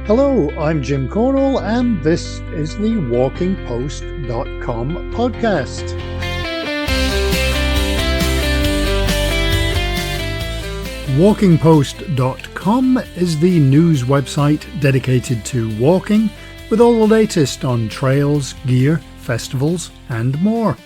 Hello, I'm Jim Cornwall, and this is the WalkingPost.com podcast. WalkingPost.com is the news website dedicated to walking, with all the latest on trails, gear, festivals, and more.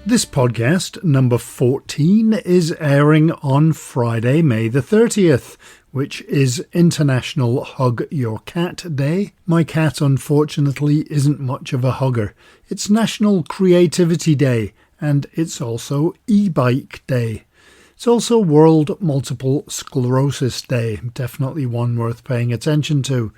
This podcast, number 14, is airing on Friday, May the 30th, which is International Hug Your Cat Day. My cat, unfortunately, isn't much of a hugger. It's National Creativity Day, and it's also E-Bike Day. It's also World Multiple Sclerosis Day, definitely one worth paying attention to.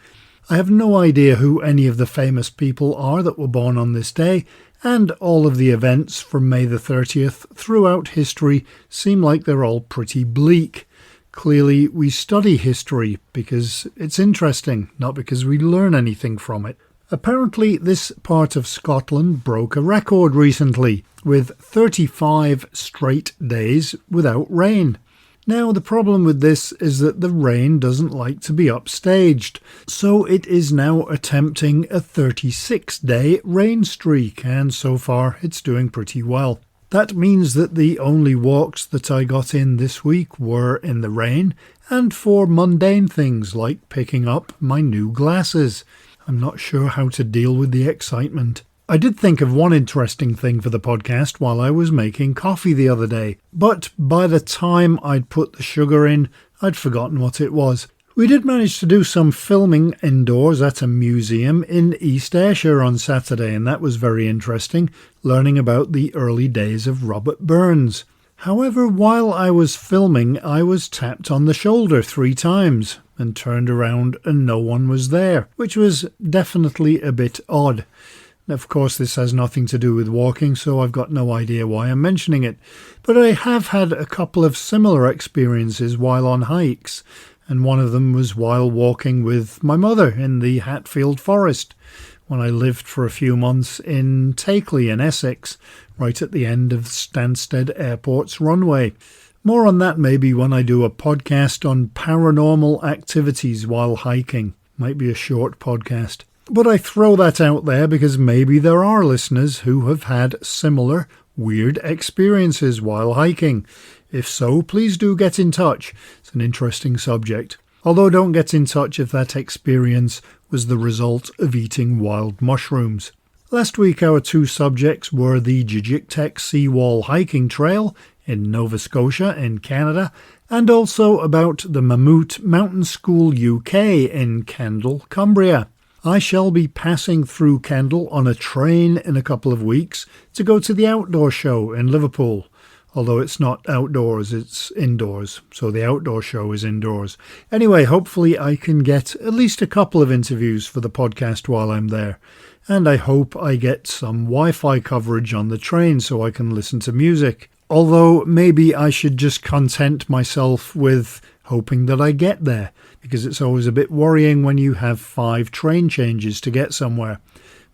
I have no idea who any of the famous people are that were born on this day, and all of the events from May the 30th throughout history seem like they're all pretty bleak. Clearly, we study history because it's interesting, not because we learn anything from it. Apparently, this part of Scotland broke a record recently, with 35 straight days without rain. Now, the problem with this is that the rain doesn't like to be upstaged, so it is now attempting a 36-day rain streak, and so far it's doing pretty well. That means that the only walks that I got in this week were in the rain, and for mundane things like picking up my new glasses. I'm not sure how to deal with the excitement. I did think of one interesting thing for the podcast while I was making coffee the other day, but by the time I'd put the sugar in, I'd forgotten what it was. We did manage to do some filming indoors at a museum in East Ayrshire on Saturday, and that was very interesting, learning about the early days of Robert Burns. However, while I was filming, I was tapped on the shoulder 3 times and turned around and no one was there, which was definitely a bit odd. Of course, this has nothing to do with walking, so I've got no idea why I'm mentioning it. But I have had a couple of similar experiences while on hikes, and one of them was while walking with my mother in the Hatfield Forest, when I lived for a few months in Takeley in Essex, right at the end of Stansted Airport's runway. More on that maybe when I do a podcast on paranormal activities while hiking. Might be a short podcast. But I throw that out there because maybe there are listeners who have had similar weird experiences while hiking. If so, please do get in touch. It's an interesting subject. Although don't get in touch if that experience was the result of eating wild mushrooms. Last week our 2 subjects were the Jijiktek Seawall Hiking Trail in Nova Scotia in Canada, and also about the Mammut Mountain School UK in Kendal, Cumbria. I shall be passing through Kendal on a train in a couple of weeks to go to the outdoor show in Liverpool. Although it's not outdoors, it's indoors, so the outdoor show is indoors. Anyway, hopefully I can get at least a couple of interviews for the podcast while I'm there. And I hope I get some Wi-Fi coverage on the train so I can listen to music. Although maybe I should just content myself with hoping that I get there, because it's always a bit worrying when you have 5 train changes to get somewhere.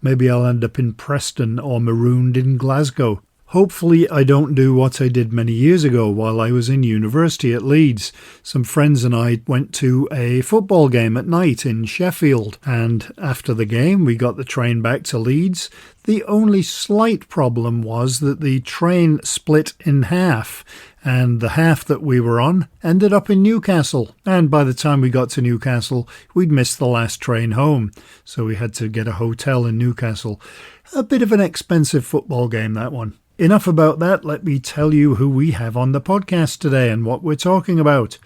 Maybe I'll end up in Preston or marooned in Glasgow. Hopefully I don't do what I did many years ago while I was in university at Leeds. Some friends and I went to a football game at night in Sheffield, and after the game we got the train back to Leeds. The only slight problem was that the train split in half, and the half that we were on ended up in Newcastle, and by the time we got to Newcastle we'd missed the last train home, so we had to get a hotel in Newcastle. A bit of an expensive football game, that one. Enough about that, let me tell you who we have on the podcast today and what we're talking about.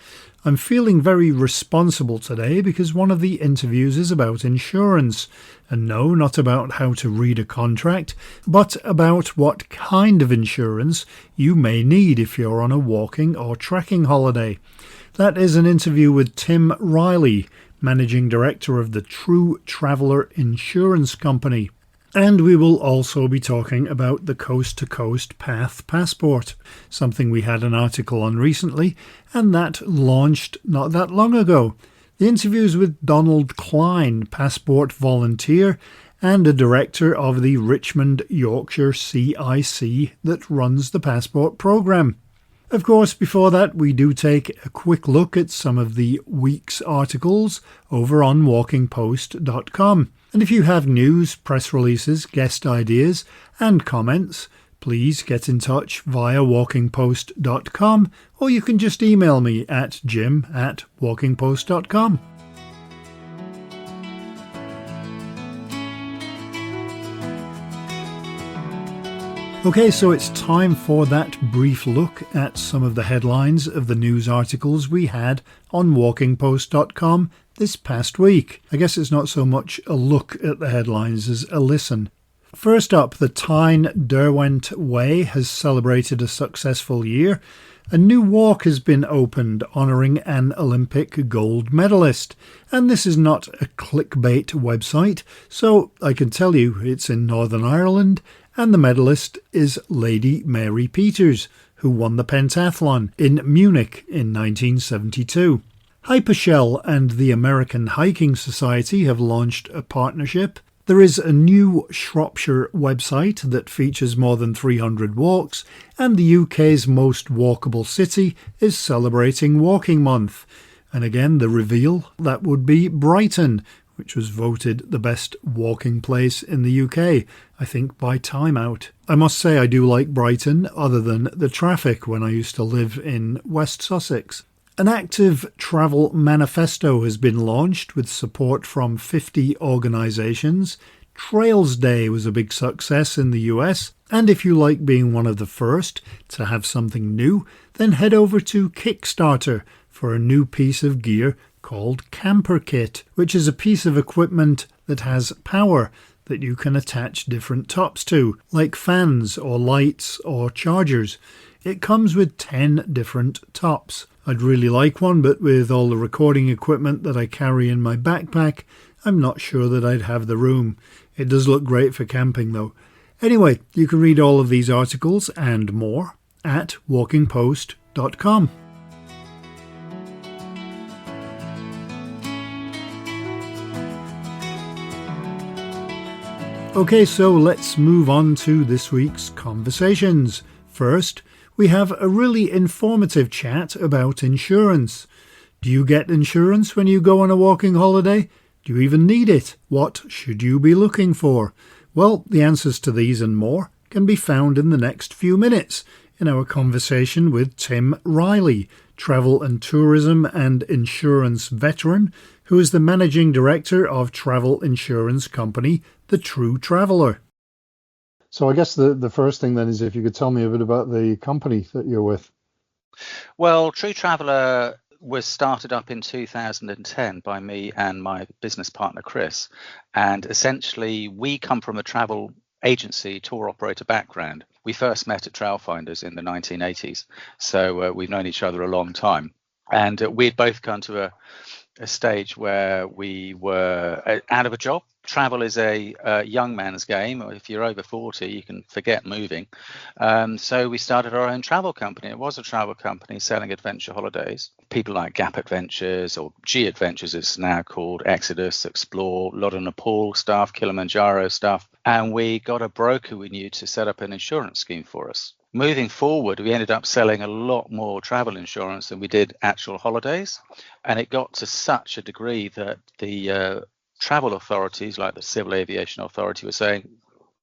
I'm feeling very responsible today because one of the interviews is about insurance. And no, not about how to read a contract, but about what kind of insurance you may need if you're on a walking or trekking holiday. That is an interview with Tim Riley, Managing Director of the True Traveller Insurance Company. And we will also be talking about the Coast to Coast Path Passport, something we had an article on recently, and that launched not that long ago. The interviews with Donald Klein, passport volunteer, and a director of the Richmond Yorkshire CIC that runs the passport programme. Of course, before that, we do take a quick look at some of the week's articles over on walkingpost.com. And if you have news, press releases, guest ideas, and comments, please get in touch via walkingpost.com, or you can just email me at jim@walkingpost.com. Okay, so it's time for that brief look at some of the headlines of the news articles we had on walkingpost.com this past week. I guess it's not so much a look at the headlines as a listen. First up, the Tyne Derwent Way has celebrated a successful year. A new walk has been opened honouring an Olympic gold medalist. And this is not a clickbait website, so I can tell you it's in Northern Ireland, and the medalist is Lady Mary Peters, who won the pentathlon in Munich in 1972. Hypershell and the American Hiking Society have launched a partnership. There is a new Shropshire website that features more than 300 walks, and the UK's most walkable city is celebrating Walking Month. And again, the reveal, that would be Brighton, which was voted the best walking place in the UK, I think by Time Out. I must say I do like Brighton, other than the traffic when I used to live in West Sussex. An active travel manifesto has been launched with support from 50 organisations. Trails Day was a big success in the US, and if you like being one of the first to have something new, then head over to Kickstarter for a new piece of gear called Camper Kit, which is a piece of equipment that has power that you can attach different tops to, like fans or lights or chargers. It comes with 10 different tops. I'd really like one, but with all the recording equipment that I carry in my backpack, I'm not sure that I'd have the room. It does look great for camping though. Anyway, you can read all of these articles and more at walkingpost.com. Okay, so let's move on to this week's conversations. First, we have a really informative chat about insurance. Do you get insurance when you go on a walking holiday? Do you even need it? What should you be looking for? Well, the answers to these and more can be found in the next few minutes in our conversation with Tim Riley, travel and tourism and insurance veteran, who is the managing director of travel insurance company The True Traveller. So I guess the first thing then is if you could tell me a bit about the company that you're with. Well, True Traveller was started up in 2010 by me and my business partner, Chris. And essentially, we come from a travel agency tour operator background. We first met at Trailfinders in the 1980s. So we've known each other a long time. And we'd both come to a stage where we were out of a job. Travel is a young man's game. If you're over 40, you can forget moving. So we started our own travel company. It was a travel company selling adventure holidays. People like Gap Adventures, or G Adventures it's now called, Exodus, Explore, a lot of Nepal stuff, Kilimanjaro stuff. And we got a broker we knew to set up an insurance scheme for us. Moving forward, we ended up selling a lot more travel insurance than we did actual holidays. And it got to such a degree that the travel authorities, like the Civil Aviation Authority, were saying,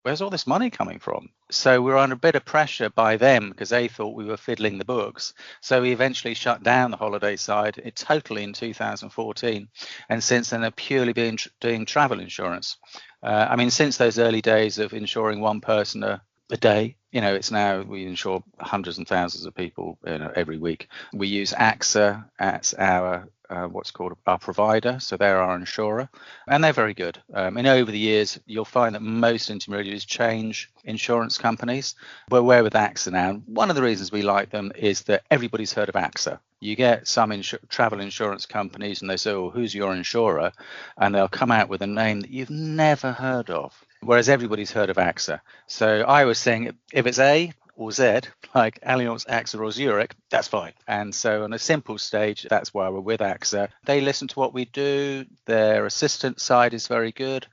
where's all this money coming from? So we were under a bit of pressure by them because they thought we were fiddling the books. So we eventually shut down the holiday side totally in 2014. And since then, they've purely been doing travel insurance. I mean, since those early days of insuring one person a day, it's now we insure hundreds and thousands of people every week. We use AXA as our what's called our provider, so they're our insurer, and they're very good. And over the years, you'll find that most intermediaries change insurance companies. But we're with AXA now. One of the reasons we like them is that everybody's heard of AXA. You get some travel insurance companies, and they say, "Oh, who's your insurer?" And they'll come out with a name that you've never heard of. Whereas everybody's heard of AXA. So I was saying, if it's A or Z, like Allianz, AXA or Zurich, that's fine. And so on a simple stage, that's why we're with AXA. They listen to what we do. Their assistance side is very good.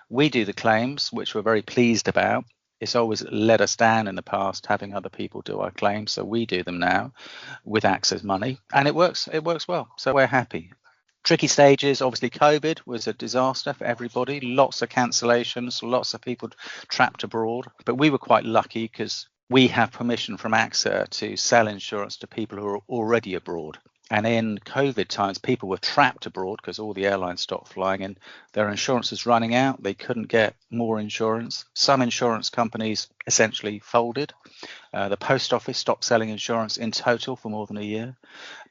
We do the claims, which we're very pleased about. It's always let us down in the past having other people do our claims, so we do them now with AXA's money, and it works. It works well, so we're happy. Tricky stages, obviously COVID was a disaster for everybody, lots of cancellations, lots of people trapped abroad, but we were quite lucky because we have permission from AXA to sell insurance to people who are already abroad. And in COVID times, people were trapped abroad because all the airlines stopped flying and their insurance was running out. They couldn't get more insurance. Some insurance companies essentially folded. The post office stopped selling insurance in total for more than a year,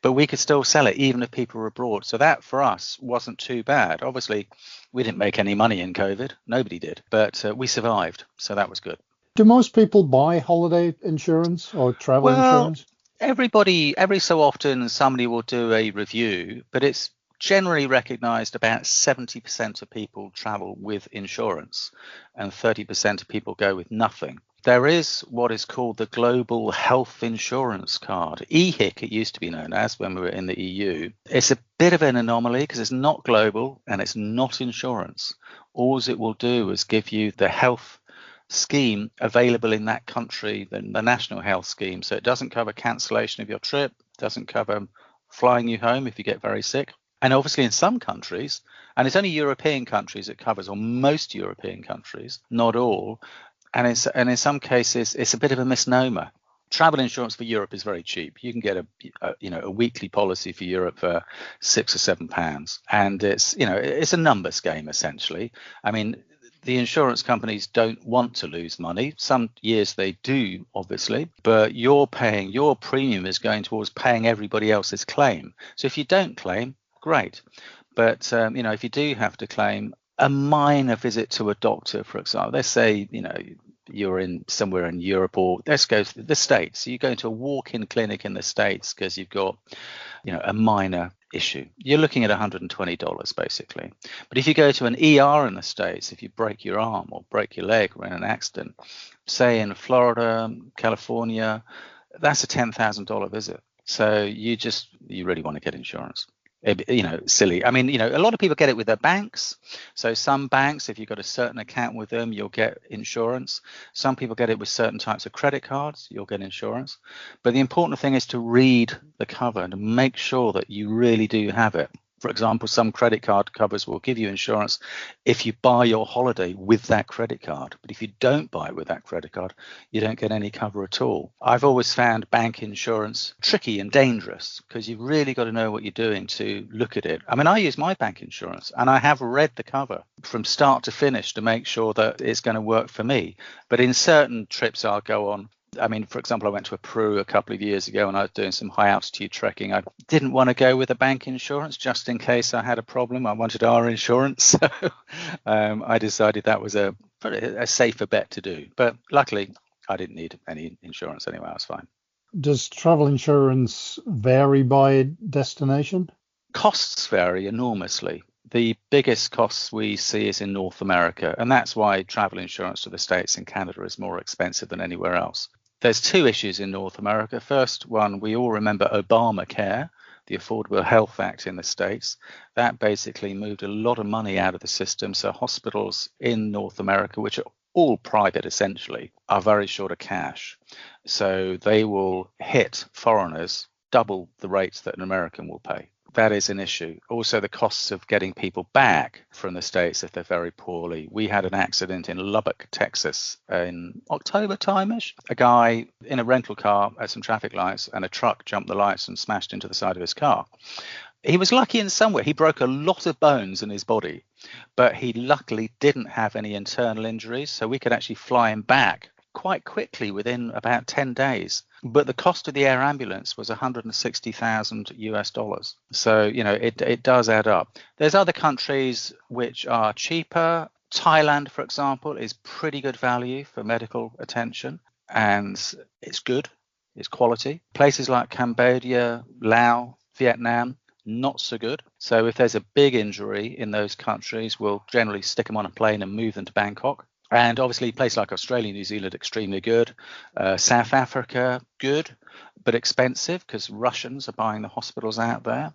but we could still sell it even if people were abroad. So that for us wasn't too bad. Obviously, we didn't make any money in COVID. Nobody did, but we survived. So that was good. Do most people buy holiday insurance or travel Well, insurance? everybody, every so often, somebody will do a review, but it's generally recognized about 70% of people travel with insurance and 30% of people go with nothing. There is what is called the Global Health Insurance Card, EHIC it used to be known as when we were in the EU. It's a bit of an anomaly because it's not global and it's not insurance. All it will do is give you the health scheme available in that country, the national health scheme. So it doesn't cover cancellation of your trip, doesn't cover flying you home if you get very sick. And obviously in some countries, and it's only European countries it covers, or most European countries, not all, and in some cases it's a bit of a misnomer. Travel insurance for Europe is very cheap. You can get a weekly policy for Europe for £6 or £7, and it's a numbers game essentially. I mean, the insurance companies don't want to lose money. Some years they do, obviously, but your premium is going towards paying everybody else's claim. So if you don't claim, great. But if you do have to claim, a minor visit to a doctor, for example, let's say you're in somewhere in Europe, or let's go to the States. You go into a walk-in clinic in the States because you've got a minor issue. You're looking at $120 basically. But if you go to an ER in the States, if you break your arm or break your leg or in an accident, say in Florida, California, that's a $10,000 visit. So you really want to get insurance. Silly. I mean, a lot of people get it with their banks. So some banks, if you've got a certain account with them, you'll get insurance. Some people get it with certain types of credit cards, you'll get insurance. But the important thing is to read the cover and make sure that you really do have it. For example, some credit card covers will give you insurance if you buy your holiday with that credit card. But if you don't buy it with that credit card, you don't get any cover at all. I've always found bank insurance tricky and dangerous because you've really got to know what you're doing to look at it. I mean, I use my bank insurance and I have read the cover from start to finish to make sure that it's going to work for me. But in certain trips I'll go on, I mean, for example, I went to Peru a couple of years ago and I was doing some high altitude trekking. I didn't want to go with a bank insurance just in case I had a problem. I wanted our insurance. So I decided that was a safer bet to do. But luckily, I didn't need any insurance anyway. I was fine. Does travel insurance vary by destination? Costs vary enormously. The biggest costs we see is in North America, and that's why travel insurance to the States and Canada is more expensive than anywhere else. There's two issues in North America. First one, we all remember Obamacare, the Affordable Health Act in the States. That basically moved a lot of money out of the system. So hospitals in North America, which are all private essentially, are very short of cash. So they will hit foreigners double the rates that an American will pay. That is an issue. Also, the costs of getting people back from the States if they're very poorly. We had an accident in Lubbock, Texas in October time-ish. A guy in a rental car at some traffic lights and a truck jumped the lights and smashed into the side of his car. He was lucky in some way. He broke a lot of bones in his body, but he luckily didn't have any internal injuries. So we could actually fly him back quite quickly within about 10 days. But the cost of the air ambulance was $160,000. So, it does add up. There's other countries which are cheaper. Thailand, for example, is pretty good value for medical attention, and it's good. It's quality. Places like Cambodia, Laos, Vietnam, not so good. So if there's a big injury in those countries, we'll generally stick them on a plane and move them to Bangkok. And obviously, places like Australia, New Zealand, extremely good. South Africa, good, but expensive because Russians are buying the hospitals out there.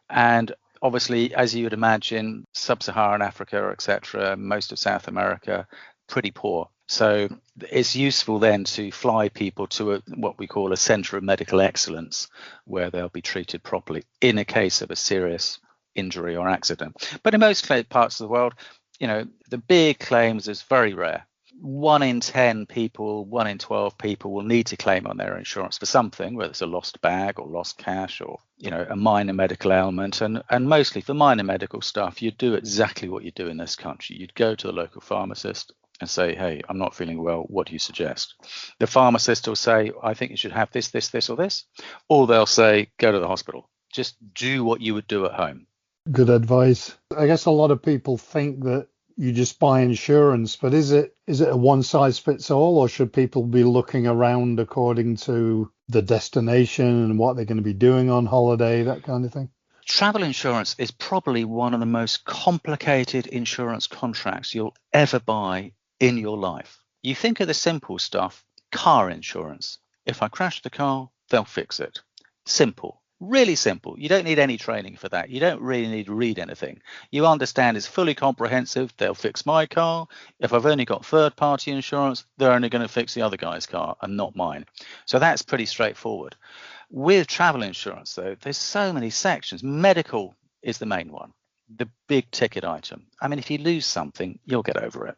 And obviously, as you would imagine, sub-Saharan Africa, etc., most of South America, pretty poor. So it's useful then to fly people to what we call a centre of medical excellence, where they'll be treated properly in a case of a serious injury or accident. But in most parts of the world, the big claims is very rare. 1 in 10 people, 1 in 12 people will need to claim on their insurance for something, whether it's a lost bag or lost cash or a minor medical ailment. And mostly for minor medical stuff, you'd do exactly what you do in this country. You'd go to the local pharmacist and say, hey, I'm not feeling well, what do you suggest? The pharmacist will say, I think you should have this, this, this, or this. Or they'll say, go to the hospital. Just do what you would do at home. Good advice. I guess a lot of people think that you just buy insurance, but is it a one size fits all, or should people be looking around according to the destination and what they're going to be doing on holiday, that kind of thing? Travel insurance is probably one of the most complicated insurance contracts you'll ever buy in your life. You think of the simple stuff, car insurance. If I crash the car, they'll fix it. Simple. Really simple. You don't need any training for that. You don't really need to read anything. You understand it's fully comprehensive. They'll fix my car. If I've only got third-party insurance, they're only going to fix the other guy's car and not mine. So that's pretty straightforward. With travel insurance, though, there's so many sections. Medical is the main one, the big ticket item. I mean, if you lose something, you'll get over it.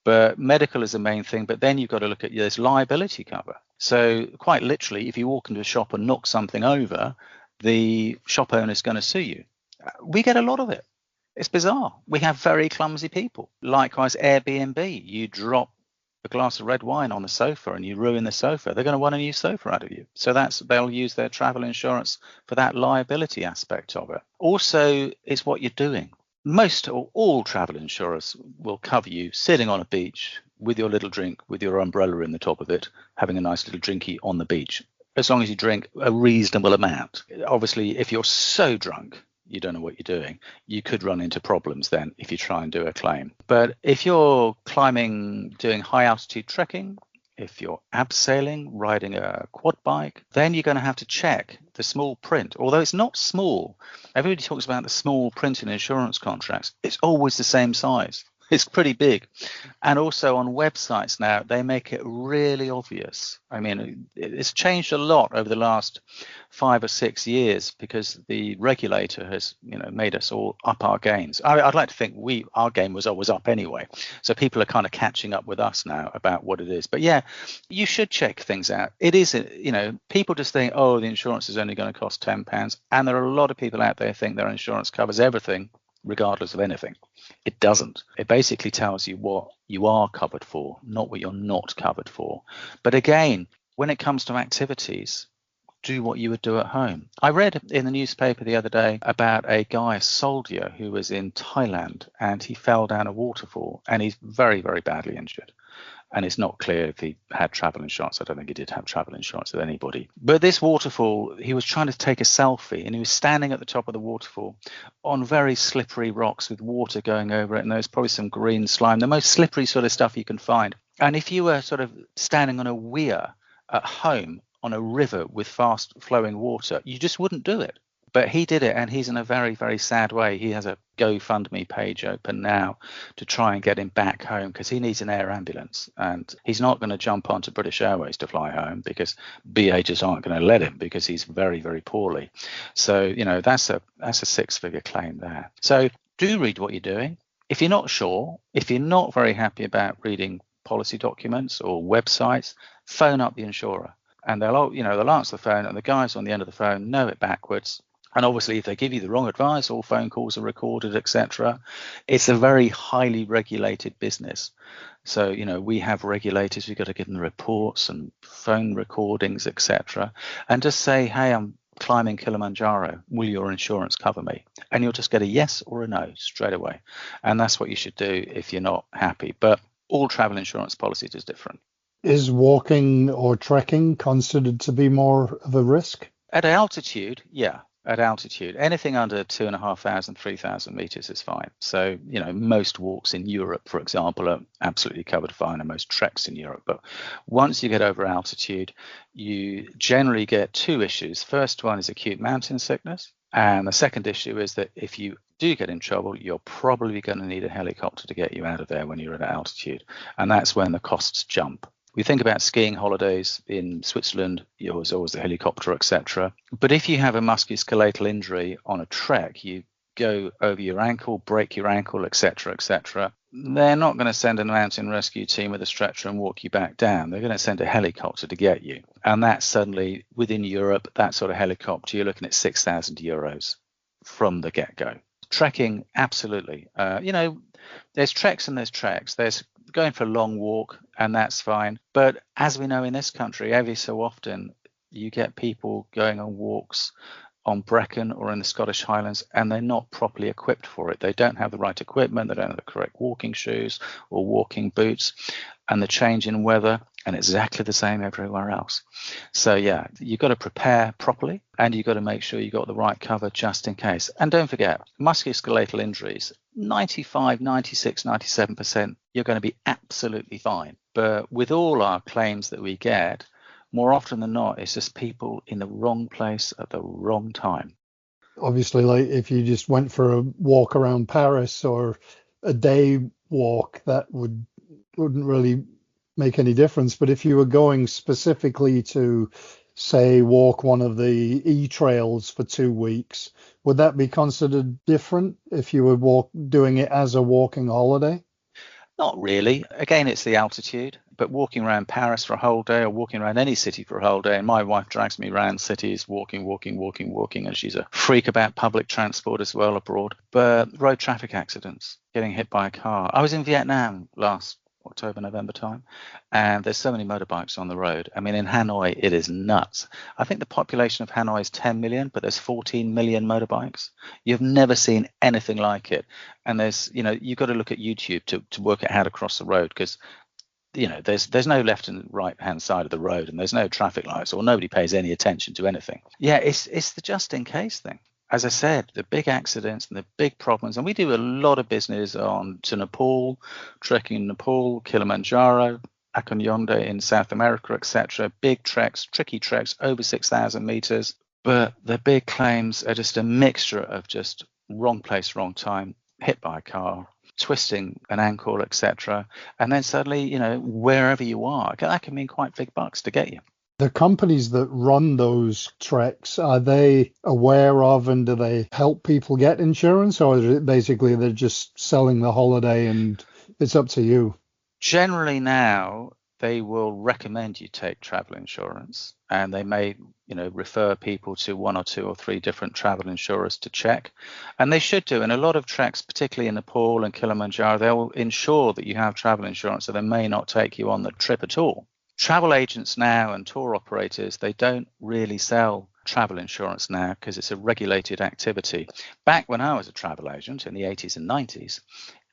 But medical is the main thing. But then you've got to look at this liability cover. So quite literally, if you walk into a shop and knock something over, the shop owner is going to sue you. We get a lot of it. It's bizarre. We have very clumsy people. Likewise, Airbnb. You drop a glass of red wine on the sofa and you ruin the sofa. They're going to want a new sofa out of you. So they'll use their travel insurance for that liability aspect of it. Also, it's what you're doing. Most or all travel insurers will cover you sitting on a beach with your little drink, with your umbrella in the top of it, having a nice little drinky on the beach, as long as you drink a reasonable amount. Obviously, if you're so drunk, you don't know what you're doing, you could run into problems then if you try and do a claim. But if you're climbing, doing high altitude trekking, if you're abseiling, riding a quad bike, then you're going to have to check the small print. Although it's not small, everybody talks about the small print in insurance contracts. It's always the same size. It's pretty big. And also on websites now, they make it really obvious. I mean, it's changed a lot over the last 5 or 6 years because the regulator has, made us all up our games. I'd like to think our game was always up anyway. So people are kind of catching up with us now about what it is. But yeah, you should check things out. It is, people just think, oh, the insurance is only going to cost £10. And there are a lot of people out there who think their insurance covers everything, regardless of anything. It doesn't. It basically tells you what you are covered for, not what you're not covered for. But again, when it comes to activities, do what you would do at home. I read in the newspaper the other day about a guy, a soldier, who was in Thailand and he fell down a waterfall and he's very, very badly injured. And it's not clear if he had travel insurance. I don't think he did have travel insurance with anybody. But this waterfall, he was trying to take a selfie and he was standing at the top of the waterfall on very slippery rocks with water going over it. And there's probably some green slime, the most slippery sort of stuff you can find. And if you were sort of standing on a weir at home on a river with fast flowing water, you just wouldn't do it. But he did it, and he's in a very, very sad way. He has a GoFundMe page open now to try and get him back home because he needs an air ambulance. And he's not going to jump onto British Airways to fly home because BA just aren't going to let him because he's very, very poorly. So, that's a 6-figure claim there. So do read what you're doing. If you're not sure, if you're not very happy about reading policy documents or websites, phone up the insurer. And they'll answer the phone, and the guys on the end of the phone know it backwards. And obviously, if they give you the wrong advice, all phone calls are recorded, etc. It's a very highly regulated business. So, we have regulators. We've got to give them reports and phone recordings, etc. And just say, hey, I'm climbing Kilimanjaro. Will your insurance cover me? And you'll just get a yes or a no straight away. And that's what you should do if you're not happy. But all travel insurance policies is different. Is walking or trekking considered to be more of a risk? At altitude, yeah. At altitude, anything under 2,500, 3,000 meters is fine. So, most walks in Europe, for example, are absolutely covered fine, and most treks in Europe. But once you get over altitude, you generally get 2 issues. First one is acute mountain sickness. And the second issue is that if you do get in trouble, you're probably going to need a helicopter to get you out of there when you're at altitude. And that's when the costs jump. We think about skiing holidays in Switzerland, there's always the helicopter, etc. But if you have a musculoskeletal injury on a trek, you go over your ankle, break your ankle, etc., etc., they're not going to send a mountain rescue team with a stretcher and walk you back down. They're going to send a helicopter to get you. And that's suddenly, within Europe, that sort of helicopter, you're looking at €6,000 from the get-go. Trekking, absolutely. There's treks and there's treks. There's going for a long walk, and that's fine. But as we know in this country, every so often, you get people going on walks on Brecon or in the Scottish Highlands, and they're not properly equipped for it. They don't have the right equipment, they don't have the correct walking shoes or walking boots, and the change in weather, and it's exactly the same everywhere else. So yeah, you've got to prepare properly, and you've got to make sure you've got the right cover just in case. And don't forget, musculoskeletal injuries, 95, 96, 97%, you're going to be absolutely fine. But with all our claims that we get, more often than not, it's just people in the wrong place at the wrong time. Obviously, like if you just went for a walk around Paris or a day walk, that wouldn't really make any difference. But if you were going specifically to, say, walk one of the e-trails for 2 weeks, would that be considered different if you were doing it as a walking holiday? Not really. Again, it's the altitude. But walking around Paris for a whole day or walking around any city for a whole day, and my wife drags me around cities, walking, and she's a freak about public transport as well abroad. But road traffic accidents, getting hit by a car. I was in Vietnam last October, November time, and there's so many motorbikes on the road. I mean, in Hanoi, it is nuts. I think the population of Hanoi is 10 million, but there's 14 million motorbikes. You've never seen anything like it. And there's, you've got to look at YouTube to work out how to cross the road, because there's no left and right hand side of the road, and there's no traffic lights, or nobody pays any attention to anything. Yeah, it's the just in case thing. As I said, the big accidents and the big problems, and we do a lot of business to Nepal, trekking in Nepal, Kilimanjaro, Akonyondo in South America, etc. Big treks, tricky treks, over 6,000 meters. But the big claims are just a mixture of just wrong place, wrong time, hit by a car, twisting an ankle, etc. And then suddenly, wherever you are, that can mean quite big bucks to get you. The companies that run those treks, are they aware of, and do they help people get insurance, or is it basically they're just selling the holiday and it's up to you? Generally now, they will recommend you take travel insurance, and they may, refer people to 1 or 2 or 3 different travel insurers to check. And they should do. And a lot of treks, particularly in Nepal and Kilimanjaro, they'll ensure that you have travel insurance, so they may not take you on the trip at all. Travel agents now and tour operators, they don't really sell travel insurance now because it's a regulated activity. Back when I was a travel agent in the 80s and 90s,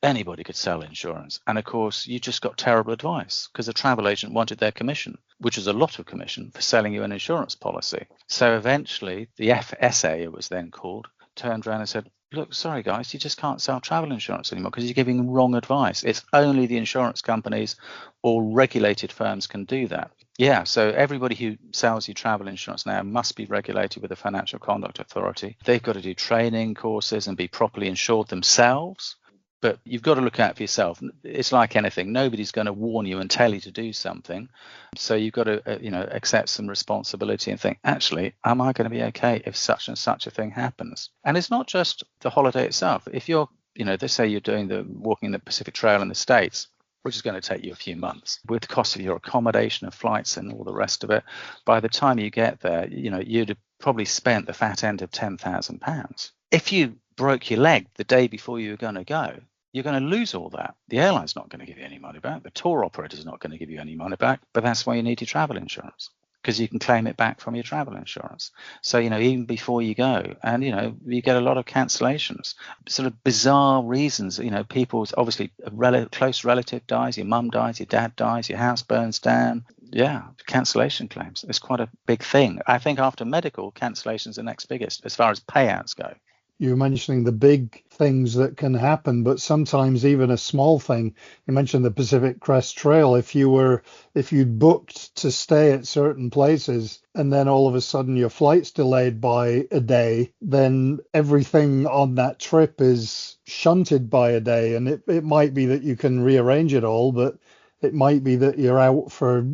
anybody could sell insurance. And of course, you just got terrible advice because the travel agent wanted their commission, which is a lot of commission for selling you an insurance policy. So eventually, the FSA, it was then called, turned around and said, look, sorry guys, you just can't sell travel insurance anymore because you're giving wrong advice. It's only the insurance companies or regulated firms can do that. Yeah, so everybody who sells you travel insurance now must be regulated with the Financial Conduct Authority. They've got to do training courses and be properly insured themselves. But you've got to look out for yourself. It's like anything. Nobody's going to warn you and tell you to do something. So you've got to, accept some responsibility and think, actually, am I going to be okay if such and such a thing happens? And it's not just the holiday itself. If you're, let's say you're doing the walking the Pacific Trail in the States, which is going to take you a few months, with the cost of your accommodation and flights and all the rest of it, by the time you get there, you'd have probably spent the fat end of £10,000. If you broke your leg the day before you were going to go, you're going to lose all that. The airline's not going to give you any money back. The tour operator's not going to give you any money back. But that's why you need your travel insurance, because you can claim it back from your travel insurance. So, even before you go, and, you get a lot of cancellations, sort of bizarre reasons. People's obviously a close relative dies, your mum dies, your dad dies, your house burns down. Yeah, cancellation claims. It's quite a big thing. I think after medical, cancellations are the next biggest as far as payouts go. You're mentioning the big things that can happen, but sometimes even a small thing. You mentioned the Pacific Crest Trail. If you'd booked to stay at certain places and then all of a sudden your flight's delayed by a day, then everything on that trip is shunted by a day. And it might be that you can rearrange it all, but it might be that you're out for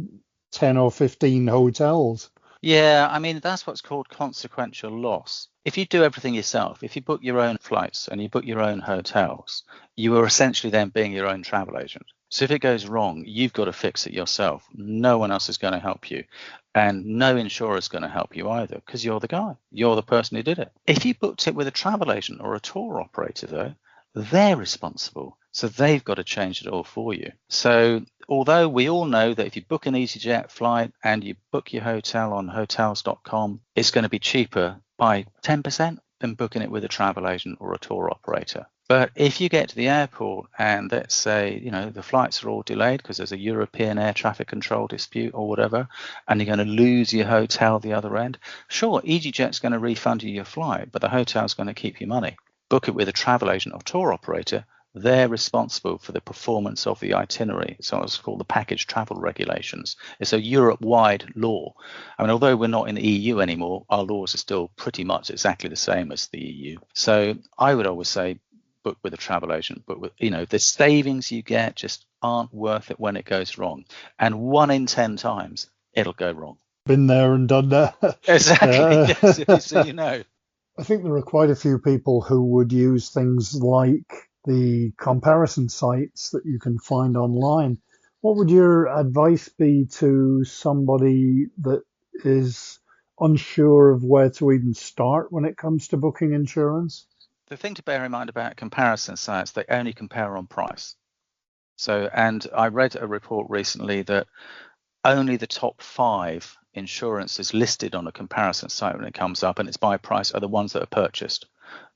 10 or 15 hotels. Yeah, I mean, that's what's called consequential loss. If you do everything yourself, if you book your own flights and you book your own hotels, you are essentially then being your own travel agent. So if it goes wrong, you've got to fix it yourself. No one else is going to help you. And no insurer is going to help you either because you're the guy. You're the person who did it. If you booked it with a travel agent or a tour operator, though, they're responsible. So they've got to change it all for you. So although we all know that if you book an EasyJet flight and you book your hotel on hotels.com, it's going to be cheaper by 10% than booking it with a travel agent or a tour operator. But if you get to the airport and let's say, the flights are all delayed because there's a European air traffic control dispute or whatever, and you're going to lose your hotel the other end, sure, EasyJet's going to refund you your flight, but the hotel's going to keep your money. Book it with a travel agent or tour operator, they're responsible for the performance of the itinerary. So it's called the package travel regulations. It's a Europe-wide law. I mean, although we're not in the EU anymore, our laws are still pretty much exactly the same as the EU. So I would always say book with a travel agent, but the savings you get just aren't worth it when it goes wrong. And 1 in 10 times, it'll go wrong. Been there and done that. Exactly. Yes, so you know. I think there are quite a few people who would use things like the comparison sites that you can find online. What would your advice be to somebody that is unsure of where to even start when it comes to booking insurance? The thing to bear in mind about comparison sites, they only compare on price. So, and I read a report recently that only the top 5 insurances listed on a comparison site when it comes up and it's by price are the ones that are purchased.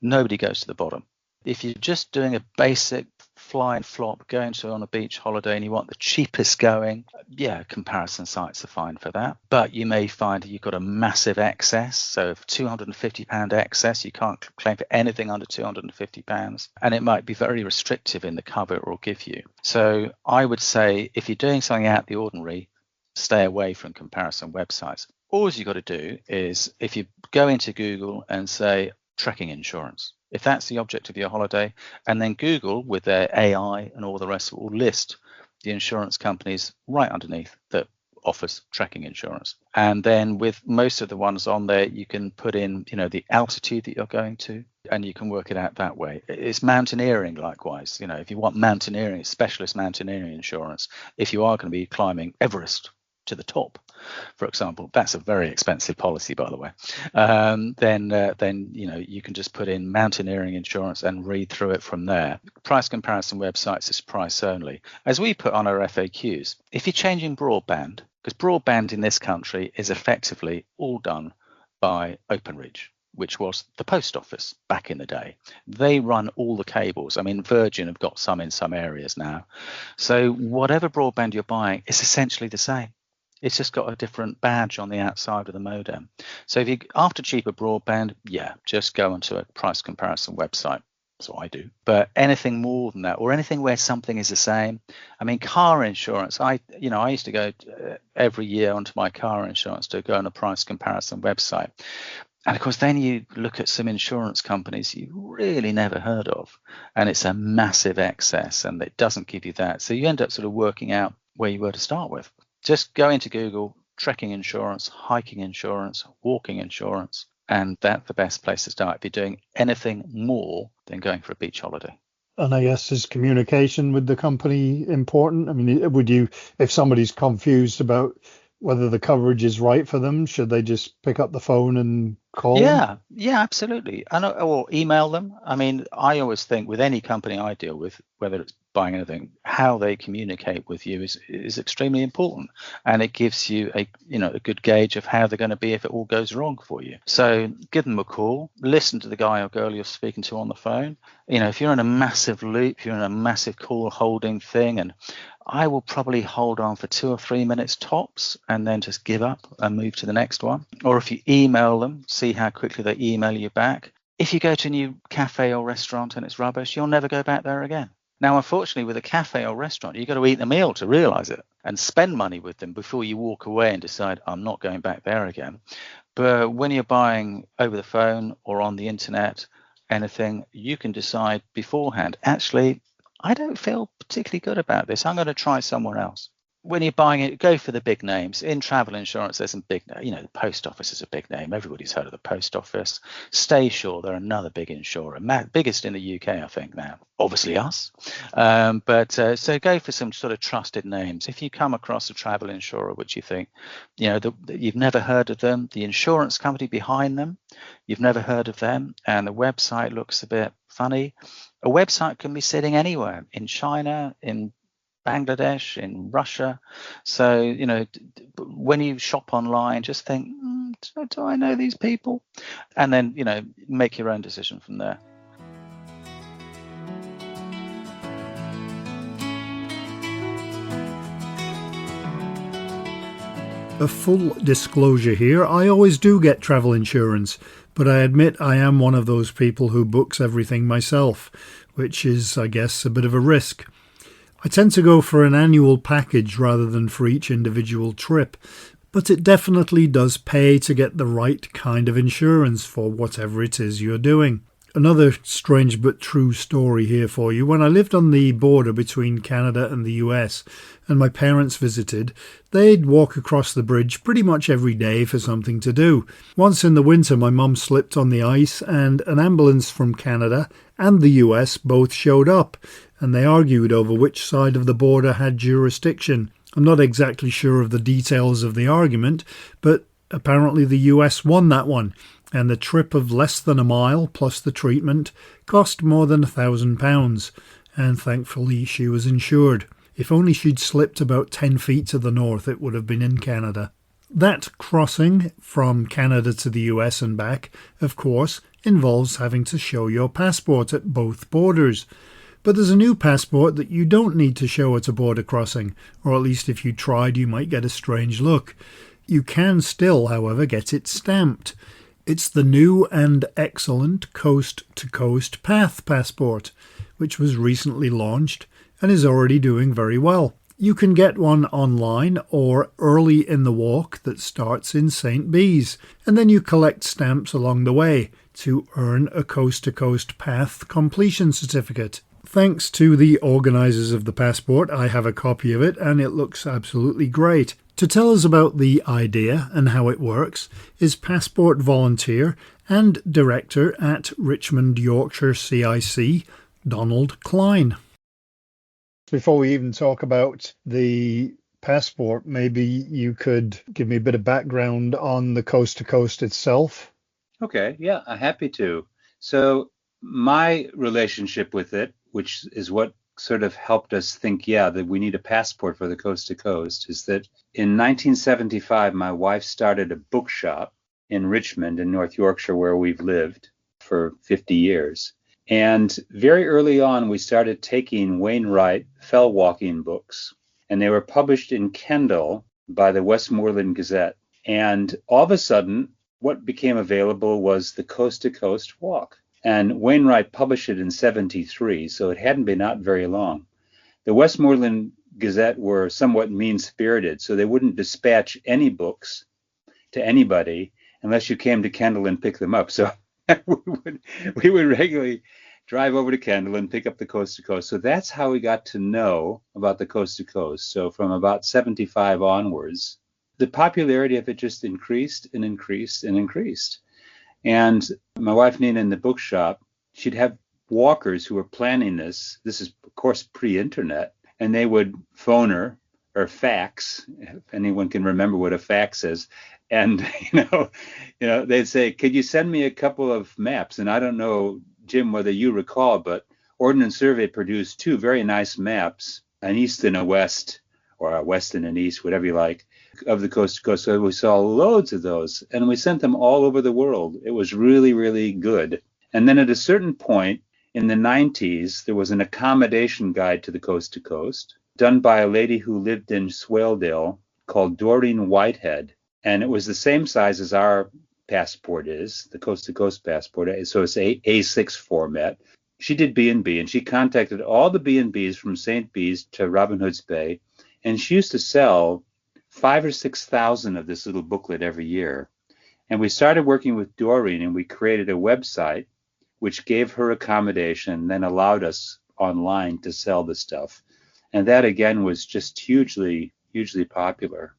Nobody goes to the bottom. If you're just doing a basic fly and flop, going to on a beach holiday and you want the cheapest going, yeah, comparison sites are fine for that. But you may find you've got a massive excess. So if £250 excess, you can't claim for anything under £250. And it might be very restrictive in the cover it will give you. So I would say if you're doing something out of the ordinary, stay away from comparison websites. All you've got to do is if you go into Google and say trekking insurance, if that's the object of your holiday, and then Google with their AI and all the rest will list the insurance companies right underneath that offers trekking insurance. And then with most of the ones on there, you can put in, the altitude that you're going to, and you can work it out that way. It's mountaineering likewise. If you want mountaineering, specialist mountaineering insurance, if you are going to be climbing Everest to the top, for example, that's a very expensive policy, by the way. Then you can just put in mountaineering insurance and read through it from there. Price comparison websites is price only. As we put on our FAQs, if you're changing broadband, because broadband in this country is effectively all done by Openreach, which was the post office back in the day. They run all the cables. I mean, Virgin have got some in some areas now. So whatever broadband you're buying is essentially the same. It's just got a different badge on the outside of the modem. So if you're after cheaper broadband, just go onto a price comparison website. That's what I do. But anything more than that, or anything where something is the same. I mean, car insurance. I used to go every year onto my car insurance to go on a price comparison website. And of course, then you look at some insurance companies you really never heard of, and it's a massive excess, and it doesn't give you that. So you end up sort of working out where you were to start with. Just go into Google, trekking insurance, hiking insurance, walking insurance, and that's the best place to start if you're doing anything more than going for a beach holiday. And I guess is communication with the company important? I mean, if somebody's confused about whether the coverage is right for them, should they just pick up the phone and call them? Yeah, absolutely. Or email them. I mean, I always think with any company I deal with, whether it's buying anything, how they communicate with you is extremely important, and it gives you a good gauge of how they're going to be if it all goes wrong for you. So give them a call, listen to the guy or girl you're speaking to on the phone. If you're in a massive loop, you're in a massive call holding thing, and I will probably hold on for 2 or 3 minutes tops and then just give up and move to the next one. Or if you email them, see how quickly they email you back. If you go to a new cafe or restaurant and it's rubbish, you'll never go back there again. Now, unfortunately, with a cafe or restaurant, you've got to eat the meal to realize it and spend money with them before you walk away and decide, I'm not going back there again. But when you're buying over the phone or on the internet, anything, you can decide beforehand, actually, I don't feel particularly good about this. I'm going to try somewhere else. When you're buying it, go for the big names. In travel insurance, there's some big, the post office is a big name. Everybody's heard of the post office. Stay Sure, they're another big insurer, biggest in the UK, I think now. Obviously us. So go for some sort of trusted names. If you come across a travel insurer, which you think, you've never heard of them, the insurance company behind them, you've never heard of them, and the website looks a bit funny. A website can be sitting anywhere, in China, in Bangladesh, in Russia. So, when you shop online, just think, do I know these people? And then, make your own decision from there. A full disclosure here, I always do get travel insurance, but I admit I am one of those people who books everything myself, which is, I guess, a bit of a risk. I tend to go for an annual package rather than for each individual trip, but it definitely does pay to get the right kind of insurance for whatever it is you're doing. Another strange but true story here for you. When I lived on the border between Canada and the US and my parents visited, they'd walk across the bridge pretty much every day for something to do. Once in the winter, my mum slipped on the ice and an ambulance from Canada and the US both showed up, and they argued over which side of the border had jurisdiction. I'm not exactly sure of the details of the argument, but apparently the US won that one, and the trip of less than a mile plus the treatment cost more than £1,000, and thankfully she was insured. If only she'd slipped about 10 feet to the north, it would have been in Canada. That crossing from Canada to the US and back, of course, involves having to show your passport at both borders. But there's a new passport that you don't need to show at a border crossing, or at least if you tried you might get a strange look. You can still, however, get it stamped. It's the new and excellent Coast-to-Coast Path passport, which was recently launched and is already doing very well. You can get one online or early in the walk that starts in St. Bees, and then you collect stamps along the way to earn a Coast-to-Coast Path completion certificate. Thanks to the organisers of the passport, I have a copy of it and it looks absolutely great. To tell us about the idea and how it works is passport volunteer and director at Richmond, Yorkshire CIC, Donald Klein. Before we even talk about the passport, maybe you could give me a bit of background on the Coast to Coast itself. Okay, yeah, I'm happy to. So my relationship with it, which is what sort of helped us think, that we need a passport for the Coast to Coast, is that in 1975, my wife started a bookshop in Richmond in North Yorkshire, where we've lived for 50 years. And very early on, we started taking Wainwright fell walking books, and they were published in Kendall by the Westmoreland Gazette. And all of a sudden, what became available was the Coast to Coast Walk. And Wainwright published it in 1973, so it hadn't been out very long. The Westmoreland Gazette were somewhat mean-spirited, so they wouldn't dispatch any books to anybody unless you came to Kendall and pick them up. So we would regularly drive over to Kendall and pick up the Coast to Coast. So that's how we got to know about the Coast to Coast. So from about 75 onwards, the popularity of it just increased and increased and increased. And my wife, Nina, in the bookshop, she'd have walkers who were planning this. This is, of course, pre-internet. And they would phone her or fax, if anyone can remember what a fax is. And, they'd say, could you send me a couple of maps? And I don't know, Jim, whether you recall, but Ordnance Survey produced two very nice maps, an east and a west, or a west and an east, whatever you like, of the Coast to Coast. So we saw loads of those, and we sent them all over the world. It was really, really good. And then at a certain point in the 90s, there was an accommodation guide to the Coast to Coast done by a lady who lived in Swaledale called Doreen Whitehead. And it was the same size as our passport is, the coast-to-coast passport. So it's A6 format. She did B&B, and she contacted all the B&Bs from St. Bees to Robin Hood's Bay, and she used to sell 5,000 or 6,000 of this little booklet every year. And we started working with Doreen, and we created a website which gave her accommodation, then allowed us online to sell the stuff. And that, again, was just hugely, hugely popular.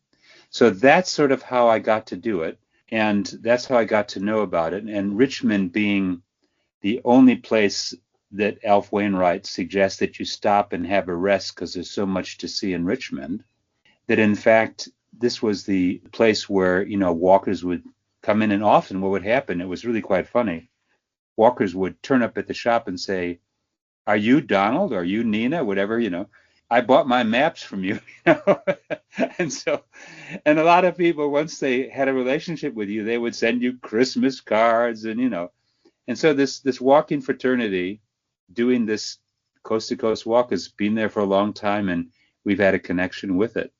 So that's sort of how I got to do it. And that's how I got to know about it. And Richmond being the only place that Alf Wainwright suggests that you stop and have a rest because there's so much to see in Richmond, that in fact, this was the place where, walkers would come in. And often what would happen, it was really quite funny. Walkers would turn up at the shop and say, "Are you Donald? Are you Nina?" Whatever, I bought my maps from you, and a lot of people, once they had a relationship with you, they would send you Christmas cards, and so this walking fraternity doing this coast to coast walk has been there for a long time, and we've had a connection with it.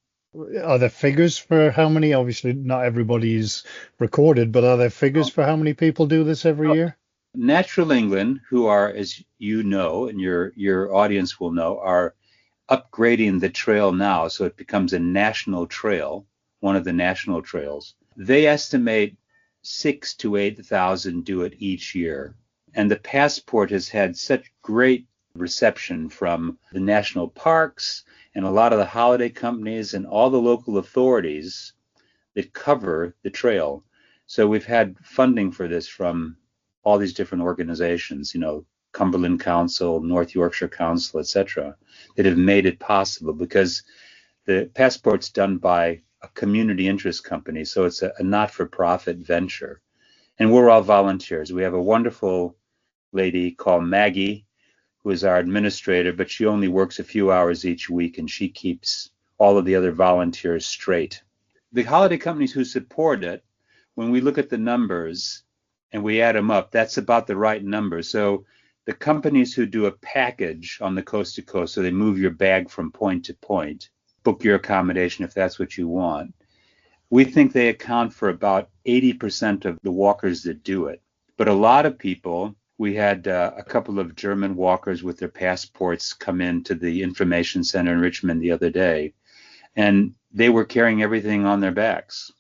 Are there figures for how many? Obviously, not everybody's recorded, but are there figures for how many people do this every year? Natural England, who are, as you know, and your audience will know, are upgrading the trail now, so it becomes a national trail, one of the national trails. They estimate 6,000 to 8,000 do it each year. And the passport has had such great reception from the national parks and a lot of the holiday companies and all the local authorities that cover the trail. So we've had funding for this from all these different organizations, Cumberland Council, North Yorkshire Council, etc., that have made it possible, because the passport's done by a community interest company, so it's a not-for-profit venture. And we're all volunteers. We have a wonderful lady called Maggie, who is our administrator, but she only works a few hours each week, and she keeps all of the other volunteers straight. The holiday companies who support it, when we look at the numbers and we add them up, that's about the right number. So the companies who do a package on the coast to coast, so they move your bag from point to point, book your accommodation if that's what you want, we think they account for about 80% of the walkers that do it. But a lot of people, we had a couple of German walkers with their passports come into the information center in Richmond the other day, and they were carrying everything on their backs.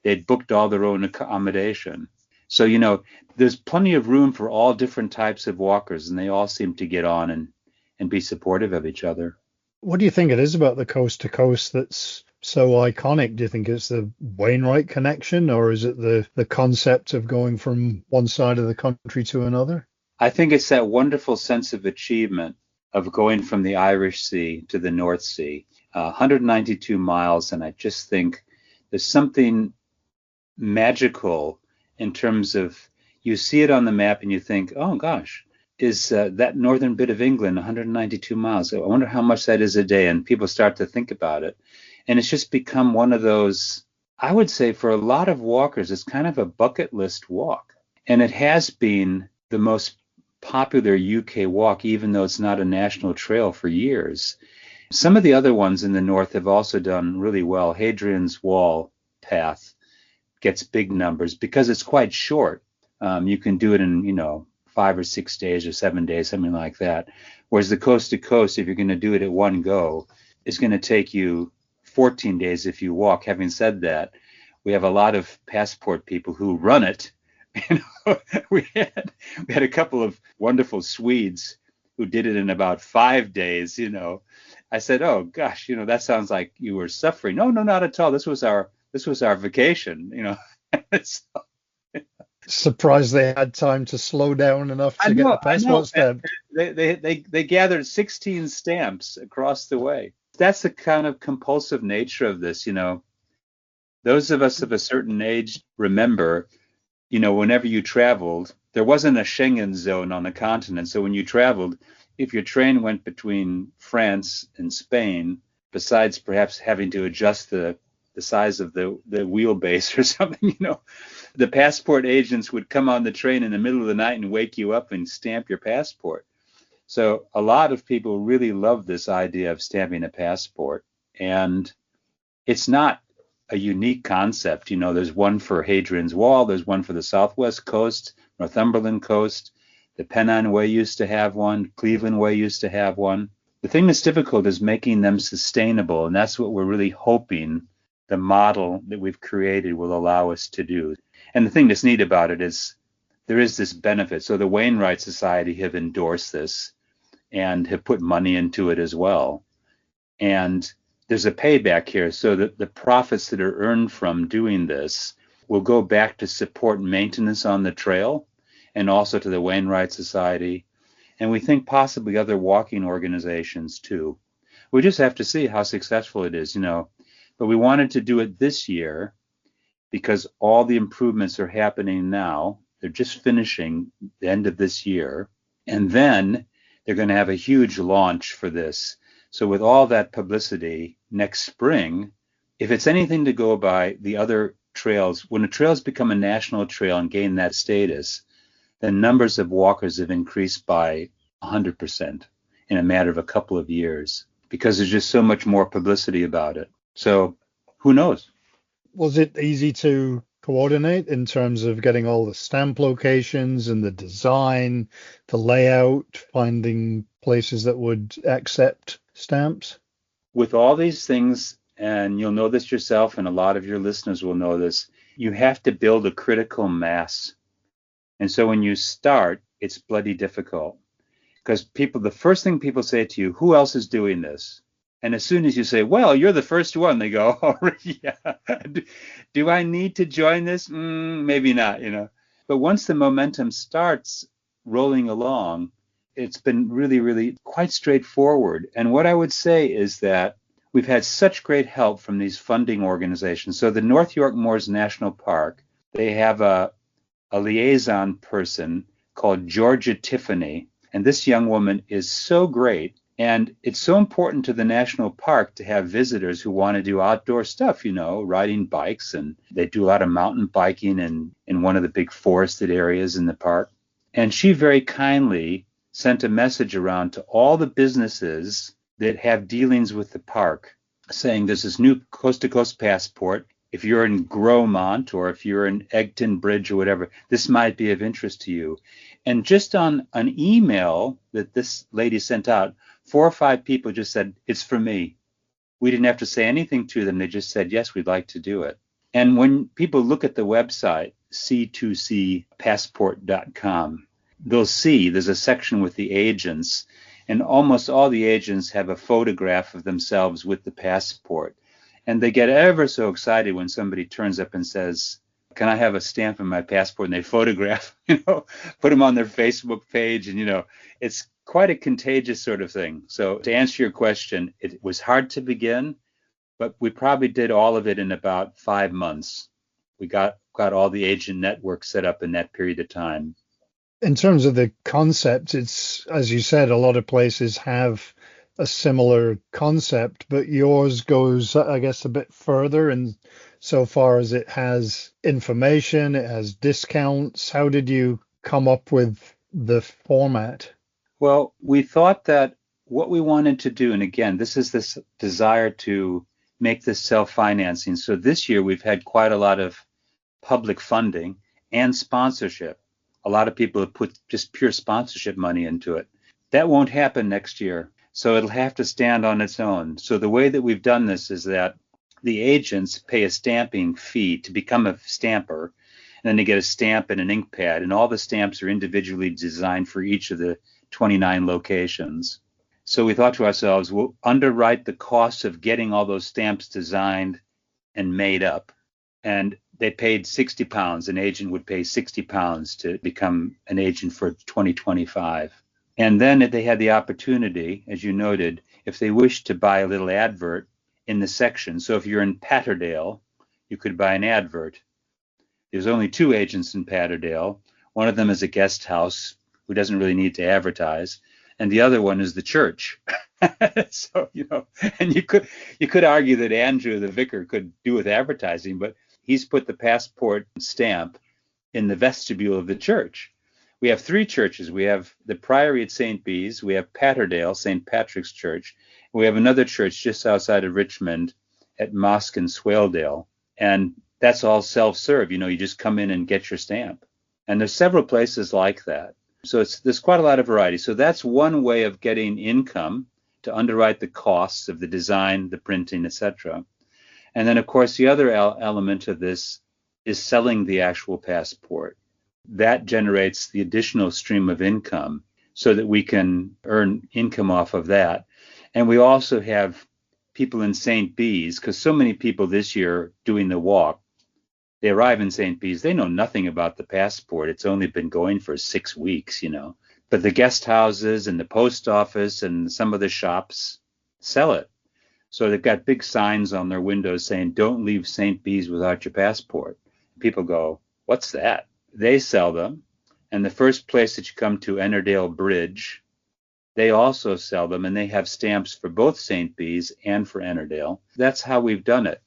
They'd booked all their own accommodation. So, there's plenty of room for all different types of walkers, and they all seem to get on and be supportive of each other. What do you think it is about the coast to coast that's so iconic? Do you think it's the Wainwright connection, or is it the concept of going from one side of the country to another? I think it's that wonderful sense of achievement of going from the Irish Sea to the North Sea, 192 miles, and I just think there's something magical in terms of, you see it on the map and you think, oh gosh, is that northern bit of England 192 miles? I wonder how much that is a day. And people start to think about it. And it's just become one of those, I would say for a lot of walkers, it's kind of a bucket list walk. And it has been the most popular UK walk, even though it's not a national trail, for years. Some of the other ones in the north have also done really well. Hadrian's Wall path gets big numbers because it's quite short. You can do it in, 5 or 6 days or 7 days, something like that. Whereas the coast to coast, if you're going to do it at one go, is going to take you 14 days if you walk. Having said that, we have a lot of passport people who run it. We had a couple of wonderful Swedes who did it in about 5 days. I said, oh gosh, that sounds like you were suffering. No, not at all. This was our vacation. So, surprised they had time to slow down enough to get the passport stamped. They gathered 16 stamps across the way. That's the kind of compulsive nature of this. Those of us of a certain age remember, whenever you traveled, there wasn't a Schengen zone on the continent. So when you traveled, if your train went between France and Spain, besides perhaps having to adjust the size of the wheelbase or something, the passport agents would come on the train in the middle of the night and wake you up and stamp your passport. So a lot of people really love this idea of stamping a passport. And it's not a unique concept. There's one for Hadrian's Wall, there's one for the Southwest Coast, Northumberland Coast. The Pennine Way used to have one, Cleveland Way used to have one. The thing that's difficult is making them sustainable, and that's what we're really hoping the model that we've created will allow us to do. And the thing that's neat about it is there is this benefit. So the Wainwright Society have endorsed this and have put money into it as well. And there's a payback here, so that the profits that are earned from doing this will go back to support maintenance on the trail and also to the Wainwright Society. And we think possibly other walking organizations too. We just have to see how successful it is, But we wanted to do it this year because all the improvements are happening now. They're just finishing the end of this year. And then they're going to have a huge launch for this. So with all that publicity next spring, if it's anything to go by, the other trails, when a trail's become a national trail and gain that status, the numbers of walkers have increased by 100% in a matter of a couple of years because there's just so much more publicity about it. So who knows? Was it easy to coordinate in terms of getting all the stamp locations and the design, the layout, finding places that would accept stamps? With all these things, and you'll know this yourself, and a lot of your listeners will know this, you have to build a critical mass. And so when you start, it's bloody difficult because the first thing people say to you, who else is doing this? And as soon as you say, well, you're the first one, they go, oh, yeah. Do I need to join this? Maybe not, But once the momentum starts rolling along, it's been really, really quite straightforward. And what I would say is that we've had such great help from these funding organizations. So the North York Moors National Park, they have a liaison person called Georgia Tiffany. And this young woman is so great. And it's so important to the national park to have visitors who want to do outdoor stuff, riding bikes. And they do a lot of mountain biking in one of the big forested areas in the park. And she very kindly sent a message around to all the businesses that have dealings with the park saying there's this new coast-to-coast passport. If you're in Gromont or if you're in Egton Bridge or whatever, this might be of interest to you. And just on an email that this lady sent out, 4 or 5 people just said, it's for me. We didn't have to say anything to them. They just said, yes, we'd like to do it. And when people look at the website, c2cpassport.com, they'll see there's a section with the agents, and almost all the agents have a photograph of themselves with the passport. And they get ever so excited when somebody turns up and says, can I have a stamp in my passport? And they photograph, put them on their Facebook page. And, it's quite a contagious sort of thing. So to answer your question, it was hard to begin, but we probably did all of it in about 5 months. We got all the agent network set up in that period of time. In terms of the concept, it's, as you said, a lot of places have a similar concept, but yours goes, I guess, a bit further in so far as it has information, it has discounts. How did you come up with the format? Well, we thought that what we wanted to do, and again, this is this desire to make this self-financing. So this year we've had quite a lot of public funding and sponsorship. A lot of people have put just pure sponsorship money into it. That won't happen next year. So it'll have to stand on its own. So the way that we've done this is that the agents pay a stamping fee to become a stamper, and then they get a stamp and an ink pad, and all the stamps are individually designed for each of the 29 locations. So we thought to ourselves, we'll underwrite the cost of getting all those stamps designed and made up. And they paid £60. An agent would pay £60 to become an agent for 2025. And then they had the opportunity, as you noted, if they wished to buy a little advert in the section. So if you're in Patterdale, you could buy an advert. There's only 2 agents in Patterdale. One of them is a guest house who doesn't really need to advertise, and the other one is the church. So, and you could argue that Andrew, the vicar, could do with advertising, but he's put the passport stamp in the vestibule of the church. We have 3 churches. We have the Priory at St. Bees, we have Patterdale, St. Patrick's Church, and we have another church just outside of Richmond at Mosque and Swaledale. And that's all self-serve. You just come in and get your stamp. And there's several places like that. So there's quite a lot of variety. So that's one way of getting income to underwrite the costs of the design, the printing, etc. And then, of course, the other element of this is selling the actual passport. That generates the additional stream of income so that we can earn income off of that. And we also have people in St. Bees, because so many people this year doing the walk, they arrive in St. Bees, they know nothing about the passport. It's only been going for 6 weeks, But the guest houses and the post office and some of the shops sell it. So they've got big signs on their windows saying, don't leave St. Bees without your passport. People go, what's that? They sell them. And the first place that you come to, Ennerdale Bridge, they also sell them, and they have stamps for both St. Bees and for Ennerdale. That's how we've done it.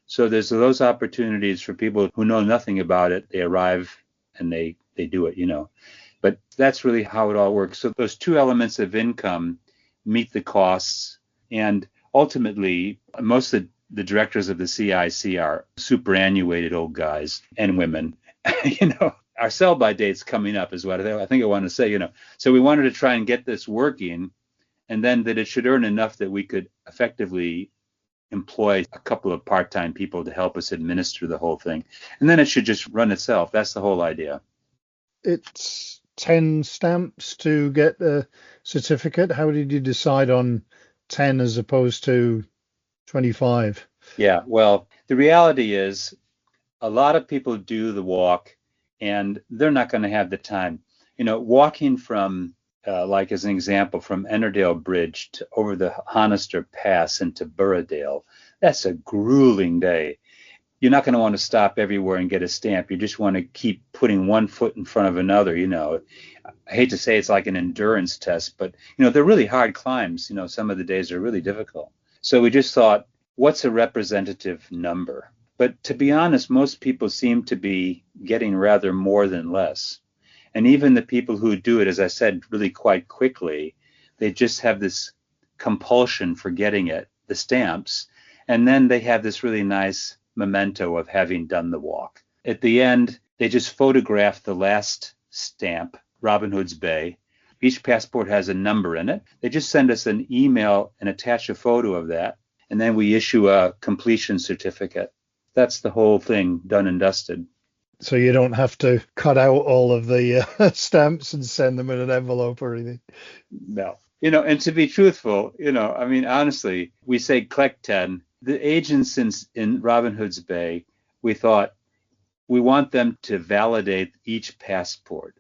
So there's those opportunities for people who know nothing about it. They arrive and they do it, But that's really how it all works. So those two elements of income meet the costs. And ultimately, most of the directors of the CIC are superannuated old guys and women. Our sell-by date's coming up is what I think I want to say, So we wanted to try and get this working, and then that it should earn enough that we could effectively employ a couple of part-time people to help us administer the whole thing. And then it should just run itself. That's the whole idea. It's 10 stamps to get a certificate. How did you decide on 10 as opposed to 25? Yeah, well, the reality is a lot of people do the walk and they're not going to have the time. Walking from, like as an example, from Ennerdale Bridge to over the Honister Pass into Burradale, that's a grueling day. You're not going to want to stop everywhere and get a stamp. You just want to keep putting one foot in front of another. I hate to say it's like an endurance test, but, they're really hard climbs. Some of the days are really difficult. So we just thought, what's a representative number? But to be honest, most people seem to be getting rather more than less. And even the people who do it, as I said, really quite quickly, they just have this compulsion for getting it, the stamps. And then they have this really nice memento of having done the walk. At the end, they just photograph the last stamp, Robin Hood's Bay. Each passport has a number in it. They just send us an email and attach a photo of that. And then we issue a completion certificate. That's the whole thing done and dusted. So you don't have to cut out all of the stamps and send them in an envelope or anything. No. And to be truthful, honestly, we say collect 10. The agents in Robin Hood's Bay, we thought we want them to validate each passport.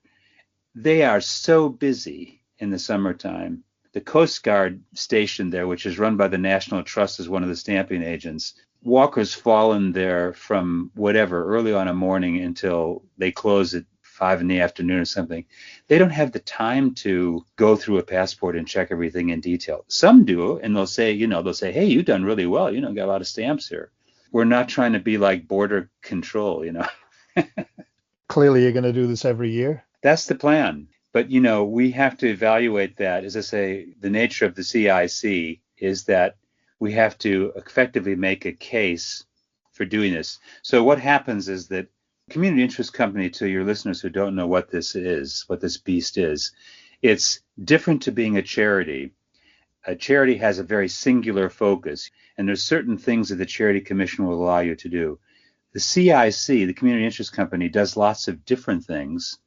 They are so busy in the summertime. The Coast Guard station there, which is run by the National Trust as one of the stamping agents, walkers fall in there from early on a morning until they close at 5 in the afternoon or something. They don't have the time to go through a passport and check everything in detail. Some do, and they'll say, hey, you've done really well. Got a lot of stamps here. We're not trying to be like border control, Clearly, you're going to do this every year. That's the plan. But, we have to evaluate that. As I say, the nature of the CIC is that we have to effectively make a case for doing this. So what happens is that community interest company, to your listeners who don't know what this is, what this beast is, it's different to being a charity. A charity has a very singular focus, and there's certain things that the Charity Commission will allow you to do. The CIC, the community interest company, does lots of different things,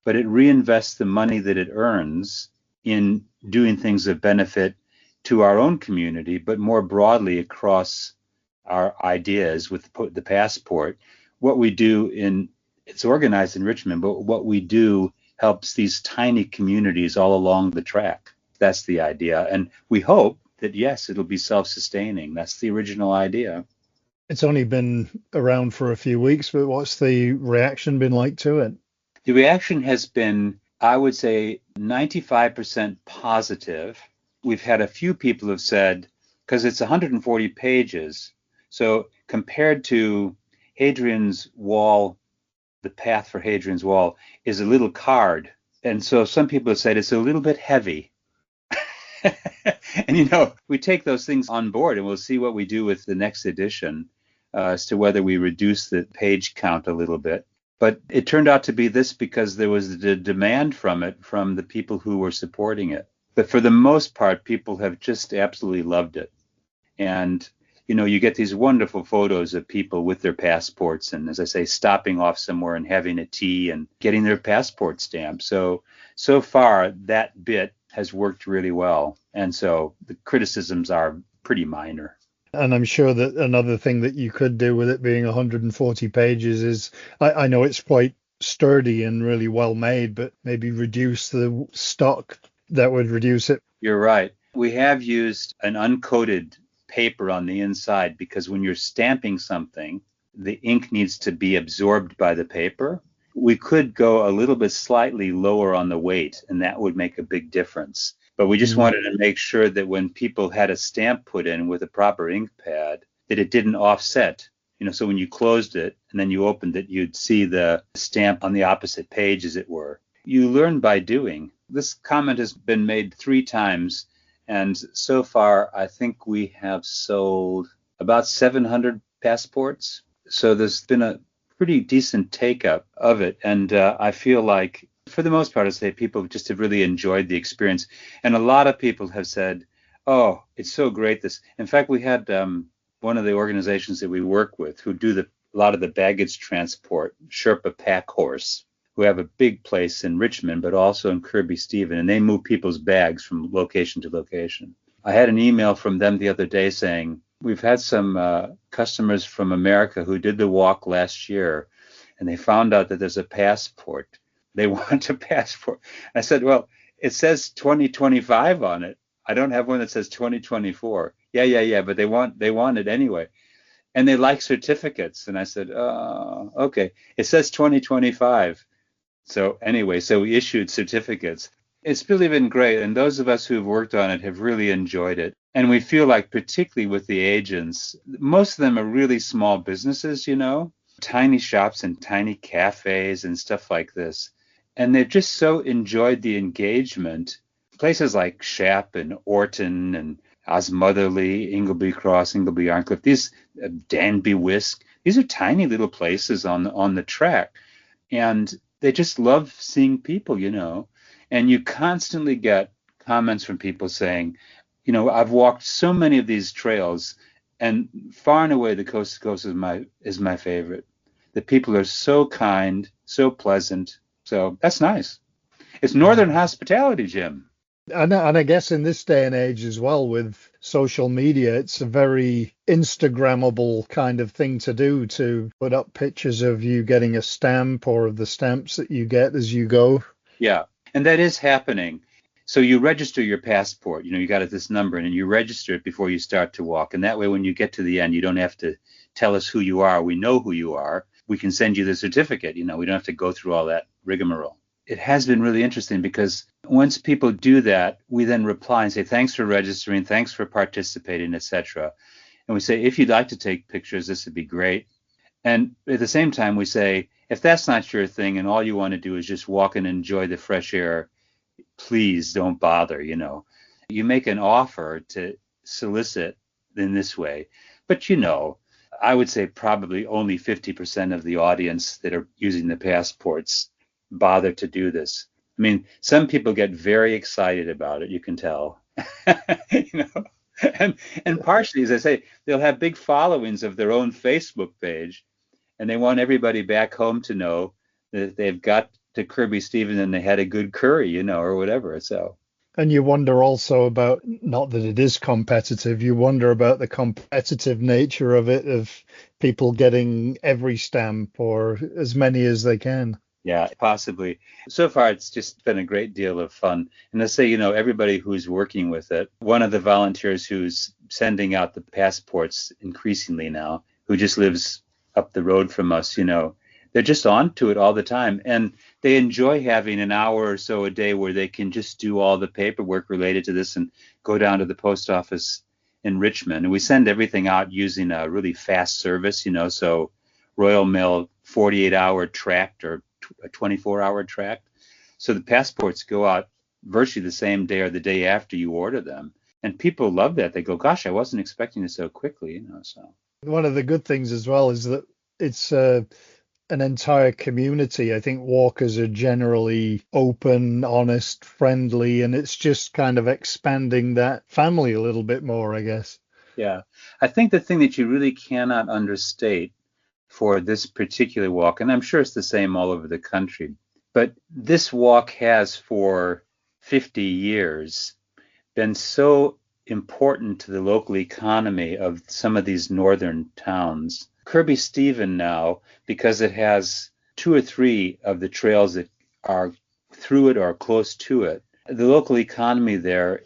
but it reinvests the money that it earns in doing things of benefit to our own community, but more broadly across our ideas with the passport. What we do it's organized in Richmond, but what we do helps these tiny communities all along the track. That's the idea. And we hope that, yes, it'll be self-sustaining. That's the original idea. It's only been around for a few weeks, but what's the reaction been like to it? The reaction has been, I would say, 95% positive. We've had a few people have said, because it's 140 pages, so compared to Hadrian's Wall, the path for Hadrian's Wall is a little card. And so some people have said it's a little bit heavy. And, we take those things on board and we'll see what we do with the next edition. as to whether we reduce the page count a little bit. But it turned out to be this because there was the demand from it from the people who were supporting it. But for the most part, people have just absolutely loved it. And, you get these wonderful photos of people with their passports and, as I say, stopping off somewhere and having a tea and getting their passport stamped. So far, that bit has worked really well. And so the criticisms are pretty minor. And I'm sure that another thing that you could do with it being 140 pages is, I know it's quite sturdy and really well made, but maybe reduce the stock that would reduce it. You're right. We have used an uncoated paper on the inside because when you're stamping something, the ink needs to be absorbed by the paper. We could go a little bit slightly lower on the weight, and that would make a big difference. But we just wanted to make sure that when people had a stamp put in with a proper ink pad, that it didn't offset. So when you closed it and then you opened it, you'd see the stamp on the opposite page, as it were. You learn by doing. This comment has been made 3 times, and so far I think we have sold about 700 passports. So there's been a pretty decent take-up of it, and I feel like, for the most part, I say people just have really enjoyed the experience. And a lot of people have said, oh, it's so great. In fact, we had one of the organizations that we work with who do a lot of the baggage transport, Sherpa Pack Horse, who have a big place in Richmond, but also in Kirby Stephen, and they move people's bags from location to location. I had an email from them the other day saying, we've had some customers from America who did the walk last year, and they found out that there's a passport. They want a passport. I said, well, it says 2025 on it. I don't have one that says 2024. Yeah, but they want it anyway. And they like certificates. And I said, okay, it says 2025. So anyway, so we issued certificates. It's really been great. And those of us who've worked on it have really enjoyed it. And we feel like, particularly with the agents, most of them are really small businesses, tiny shops and tiny cafes and stuff like this. And they've just so enjoyed the engagement. Places like Shap and Orton and Osmotherly, Ingleby Cross, Ingleby Arncliffe, these Danby Whisk, these are tiny little places on the track. And they just love seeing people, And you constantly get comments from people saying, I've walked so many of these trails, and far and away the Coast to Coast is my favorite. The people are so kind, so pleasant. So that's nice. It's Northern hospitality, Jim. And I guess in this day and age as well, with social media, it's a very Instagrammable kind of thing to do, to put up pictures of you getting a stamp or of the stamps that you get as you go. Yeah, and that is happening. So you register your passport, you got this number, and you register it before you start to walk. And that way, when you get to the end, you don't have to tell us who you are. We know who you are. We can send you the certificate. We don't have to go through all that rigmarole. It has been really interesting because once people do that, we then reply and say, thanks for registering, thanks for participating, etc. And we say, if you'd like to take pictures, this would be great. And at the same time, we say, if that's not your thing and all you want to do is just walk and enjoy the fresh air, please don't bother. You make an offer to solicit in this way. But I would say probably only 50% of the audience that are using the passports bother to do this. I mean, some people get very excited about it, you can tell. And partially, as I say, they'll have big followings of their own Facebook page, and they want everybody back home to know that they've got to Kirby Stephen and they had a good curry, or whatever. So. And you wonder also about, not that it is competitive, you wonder about the competitive nature of it, of people getting every stamp or as many as they can. Yeah, possibly. So far, it's just been a great deal of fun. And let's say, everybody who's working with it, one of the volunteers who's sending out the passports increasingly now, who just lives up the road from us, they're just on to it all the time. And they enjoy having an hour or so a day where they can just do all the paperwork related to this and go down to the post office in Richmond. And we send everything out using a really fast service, so Royal Mail 48-hour tract or a 24-hour tract. So the passports go out virtually the same day or the day after you order them. And people love that. They go, gosh, I wasn't expecting it so quickly, so. One of the good things as well is that it's an entire community. I think walkers are generally open, honest, friendly, and it's just kind of expanding that family a little bit more, I guess. Yeah. I think the thing that you really cannot understate for this particular walk, and I'm sure it's the same all over the country, but this walk has for 50 years been so important to the local economy of some of these northern towns. Kirby Stephen now, because it has two or three of the trails that are through it or close to it, the local economy there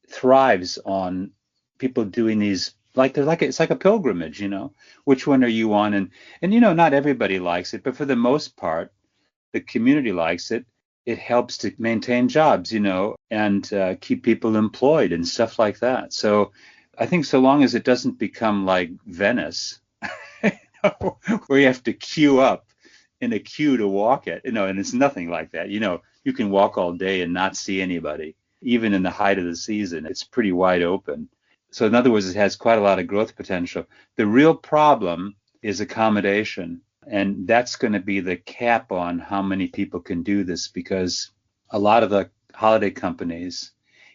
thrives on people doing these, like they're like it's like a pilgrimage, which one are you on? And not everybody likes it, but for the most part the community likes it. It helps to maintain jobs, and keep people employed and stuff like that. So I think so long as it doesn't become like Venice, where you have to queue up in a queue to walk it, and it's nothing like that. You can walk all day and not see anybody, even in the height of the season. It's pretty wide open. So in other words, it has quite a lot of growth potential. The real problem is accommodation. And that's going to be the cap on how many people can do this, because a lot of the holiday companies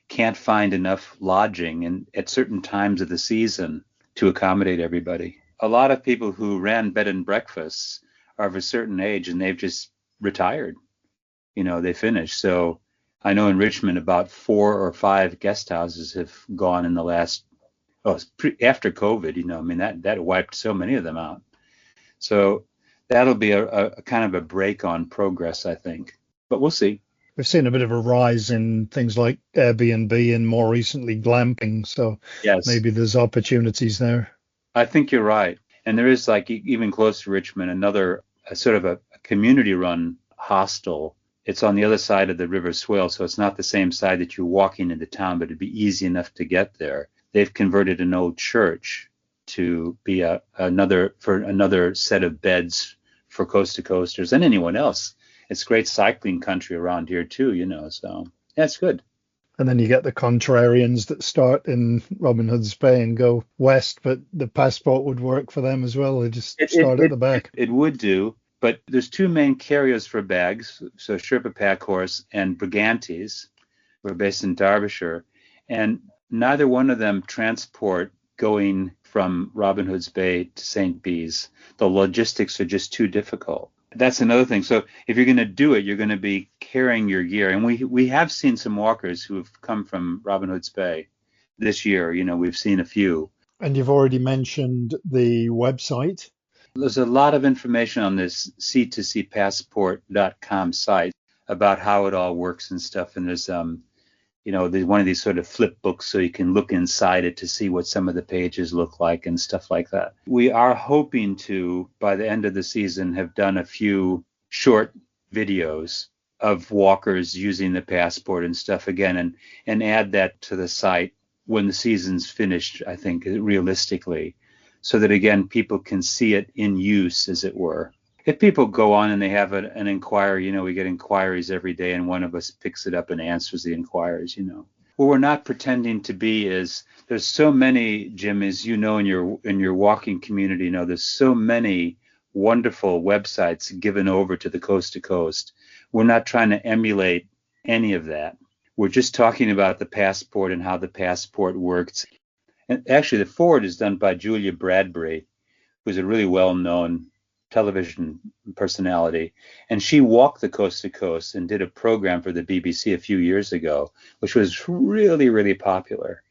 can't find enough lodging at certain times of the season to accommodate everybody. A lot of people who ran bed and breakfasts are of a certain age and they've just retired. They finished. So I know in Richmond about 4 or 5 guest houses have gone in the last, after COVID, that wiped so many of them out. So that'll be a kind of a break on progress, I think. But we'll see. We've seen a bit of a rise in things like Airbnb and more recently glamping. So yes, maybe there's opportunities there. I think you're right. And there is, like, even close to Richmond, another sort of a community-run hostel. It's on the other side of the River Swale, so it's not the same side that you're walking into town, but it'd be easy enough to get there. They've converted an old church to be another set of beds for coast to coasters and anyone else. It's great cycling country around here too, so that's good. And then you get the contrarians that start in Robin Hood's Bay and go west, but the passport would work for them as well. They just start at the back. It would do, but there's 2 main carriers for bags, so Sherpa Packhorse and Brigantes. We're based in Derbyshire, and neither one of them transport going from Robin Hood's Bay to St. Bees. The logistics are just too difficult. That's another thing. So if you're going to do it, you're going to be carrying your gear. And we have seen some walkers who have come from Robin Hood's Bay this year. We've seen a few. And you've already mentioned the website. There's a lot of information on this c2cpassport.com site about how it all works and stuff. And there's there's one of these sort of flip books so you can look inside it to see what some of the pages look like and stuff like that. We are hoping to, by the end of the season, have done a few short videos of walkers using the passport and stuff again, and add that to the site when the season's finished, I think, realistically, so that, again, people can see it in use, as it were. If people go on and they have an inquiry, we get inquiries every day, and one of us picks it up and answers the inquiries, What we're not pretending to be is, there's so many, Jim, as you know, in your walking community, there's so many wonderful websites given over to the coast to coast. We're not trying to emulate any of that. We're just talking about the passport and how the passport works. And actually, the forward is done by Julia Bradbury, who's a really well-known television personality, and she walked the coast to coast and did a program for the BBC a few years ago, which was really, really popular.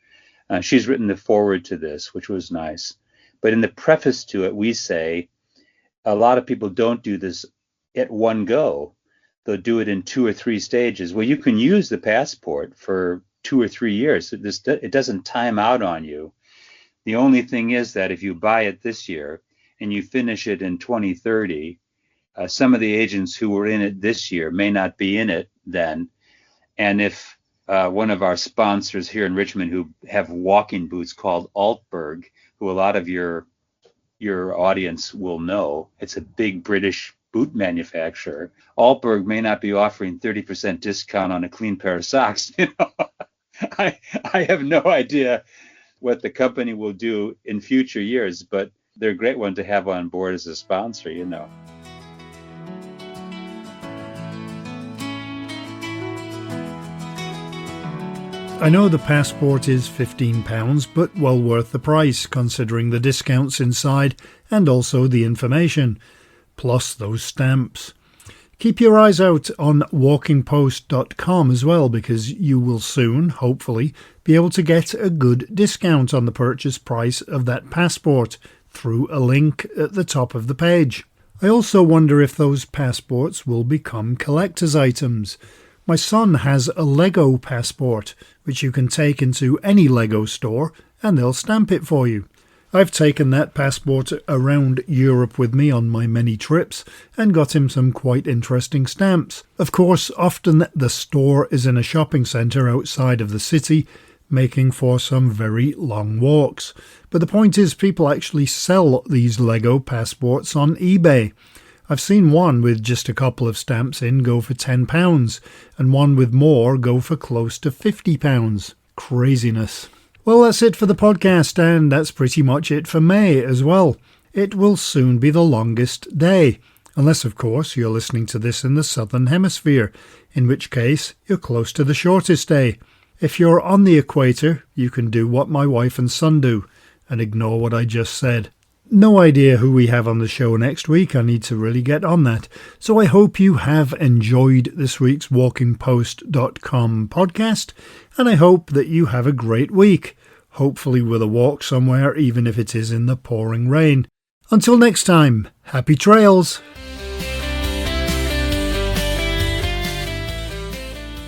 She's written the forward to this, which was nice. But in the preface to it, we say a lot of people don't do this at one go. They'll do it in 2 or 3 stages. Well, you can use the passport for 2 or 3 years. It doesn't time out on you. The only thing is that if you buy it this year and you finish it in 2030, some of the agents who were in it this year may not be in it then. And if one of our sponsors here in Richmond, who have walking boots called Altberg, who a lot of your audience will know, it's a big British boot manufacturer. Altberg may not be offering 30% discount on a clean pair of socks. I have no idea what the company will do in future years, but they're a great one to have on board as a sponsor, you know. I know the passport is £15, but well worth the price considering the discounts inside and also the information, plus those stamps. Keep your eyes out on walkingpost.com as well, because you will soon, hopefully, be able to get a good discount on the purchase price of that passport through a link at the top of the page. I also wonder if those passports will become collector's items. My son has a Lego passport, which you can take into any Lego store and they'll stamp it for you. I've taken that passport around Europe with me on my many trips and got him some quite interesting stamps. Of course, often the store is in a shopping centre outside of the city, making for some very long walks. But the point is, people actually sell these Lego passports on eBay. I've seen one with just a couple of stamps in go for £10 and one with more go for close to £50. Craziness. Well, that's it for the podcast, and that's pretty much it for May as well. It will soon be the longest day, unless of course you're listening to this in the Southern Hemisphere, in which case you're close to the shortest day. If you're on the equator, you can do what my wife and son do, and ignore what I just said. No idea who we have on the show next week. I need to really get on that. So I hope you have enjoyed this week's walkingpost.com podcast, and I hope that you have a great week, hopefully with a walk somewhere, even if it is in the pouring rain. Until next time, happy trails!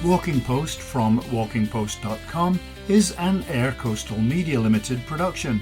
Walking Post from walkingpost.com is an Air Coastal Media Limited production.